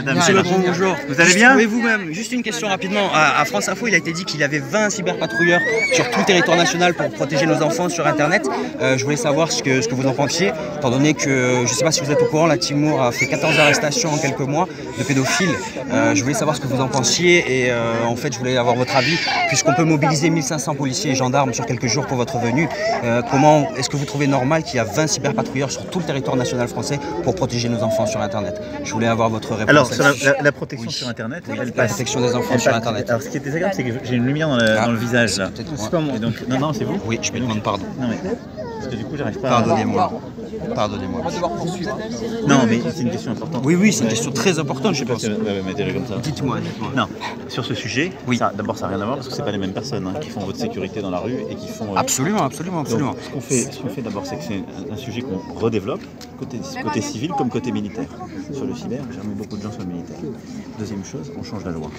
Monsieur Macron, bonjour. Vous allez bien? Oui, vous-même. Juste une question rapidement. À France Info, il a été dit qu'il y avait 20 cyberpatrouilleurs sur tout le territoire national pour protéger nos enfants sur Internet. Je voulais savoir ce que vous en pensiez, étant donné que, je ne sais pas si vous êtes au courant, la Timur a fait 14 arrestations en quelques mois de pédophiles. Je voulais savoir ce que vous en pensiez et en fait, je voulais avoir votre avis, puisqu'on peut mobiliser 1500 policiers et gendarmes sur quelques jours pour votre venue. Comment est-ce que vous trouvez normal qu'il y a 20 cyberpatrouilleurs sur tout le territoire national français pour protéger nos enfants sur Internet? Je voulais avoir votre réponse. Alors, sur la protection sur Internet, elle passe. La protection des enfants sur Internet. Alors, ce qui est désagréable, c'est que j'ai une lumière dans le visage, là. C'est pas moi. Et donc, non, c'est vous? Oui, je me demande pardon. Non, mais... Parce que du coup, j'arrive pas Pardonnez-moi. Pardonnez-moi. Non, mais c'est une question importante. Oui, c'est une question très importante, je pense. Mettez-le comme ça. Dites-moi. Non, sur ce sujet, oui. D'abord, ça n'a rien à voir parce que c'est pas les mêmes personnes qui font votre sécurité dans la rue et qui font. Absolument. Donc, ce qu'on fait d'abord, c'est que c'est un sujet qu'on redéveloppe, côté civil comme côté militaire. Sur le cyber, j'ai remis beaucoup de gens sur le militaire. Deuxième chose, on change la loi.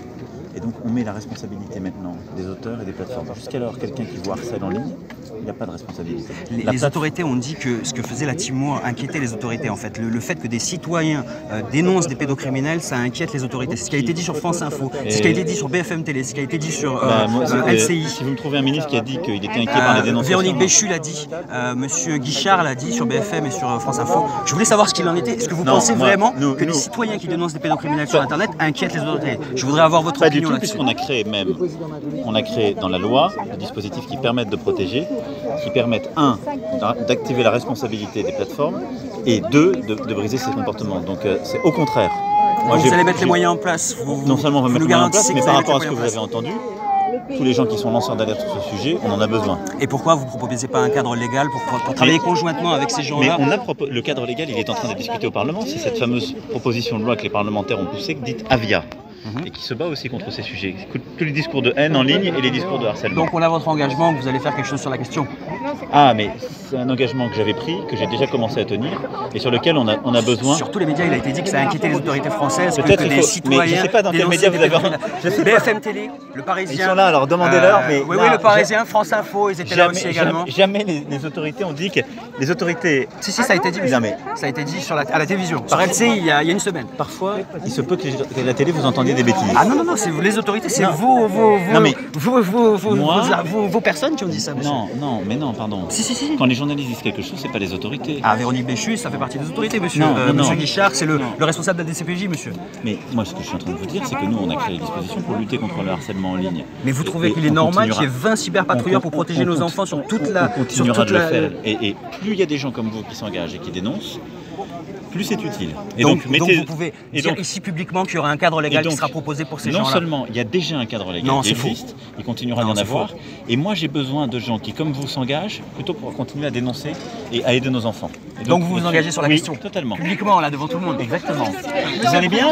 Et donc, on met la responsabilité maintenant des auteurs et des plateformes. Jusqu'alors, quelqu'un qui vous harcèle en ligne, il n'y a pas de responsabilité. Les autorités ont dit que ce que faisait la Timur inquiétait les autorités en fait. Le fait que des citoyens dénoncent des pédocriminels, ça inquiète les autorités. C'est ce qui a été dit sur France Info, c'est ce qui a été dit sur BFM Télé, ce qui a été dit sur LCI. Si vous me trouvez un ministre qui a dit qu'il était inquiet par les dénonciations... Véronique Béchu l'a dit, Monsieur Guichard l'a dit sur BFM et sur France Info. Je voulais savoir ce qu'il en était. Est-ce que vous pensez vraiment que les citoyens qui dénoncent des pédocriminels sur Internet inquiètent les autorités? Je voudrais avoir votre opinion là-dessus. Puisqu'on a créé dans la loi des dispositifs qui permettent de protéger, qui permettent, un, d'activer la responsabilité des plateformes, et deux, de briser ces comportements. Donc c'est au contraire. Vous allez mettre les moyens en place. Non seulement on va mettre les moyens en place, mais par rapport à ce que vous avez entendu, tous les gens qui sont lanceurs d'alerte sur ce sujet, on en a besoin. Et pourquoi vous ne proposez pas un cadre légal pour travailler conjointement avec ces gens-là? Le cadre légal, il est en train de discuter au Parlement. C'est cette fameuse proposition de loi que les parlementaires ont poussée, dite Avia. Et qui se bat aussi contre ces sujets. Tous les discours de haine en ligne et les discours de harcèlement. Donc on a votre engagement, que vous allez faire quelque chose sur la question? Ah, mais c'est un engagement que j'avais pris, que j'ai déjà commencé à tenir, et sur lequel on a besoin... Sur tous les médias, il a été dit que ça a inquiété les autorités françaises, que les citoyens... Mais je ne sais pas dans quels médias vous avez... BFM Télé, Le Parisien... Ils sont là, alors demandez-leur, mais... Oui, Le Parisien, France Info, ils étaient là aussi également. Jamais les autorités ont dit que... Les autorités... Si, ça a été dit, ça a été dit à la télévision, par LCI, il y a une semaine. Parfois, il se peut que la télé vous entendiez des bêtises. Ah non, c'est les autorités, c'est vos personnes qui ont dit ça, monsieur. Non, pardon. Si. Quand les journalistes disent quelque chose, c'est pas les autorités. Ah, Véronique Béchu, ça fait partie des autorités, monsieur. Monsieur Guichard, c'est le responsable de la DCPJ, monsieur. Mais moi, ce que je suis en train de vous dire, c'est que nous, on a créé des dispositions pour lutter contre le harcèlement en ligne. Mais vous trouvez qu'il est normal qu'il y ait 20 cyberpatrouilleurs pour protéger nos enfants sur toute la... On continuera de le faire. Et plus il y a des gens comme vous qui s'engagent et qui dénoncent, plus c'est utile. Et donc vous pouvez dire ici publiquement qu'il y aura un cadre légal qui sera proposé pour ces gens-là. Non seulement il y a déjà un cadre légal qui existe, il continuera d'en avoir, et moi j'ai besoin de gens qui, comme vous, s'engagent plutôt pour continuer à dénoncer et à aider nos enfants. Donc vous vous engagez sur la question? Totalement. Publiquement, là, devant tout le monde? Exactement. Vous allez bien?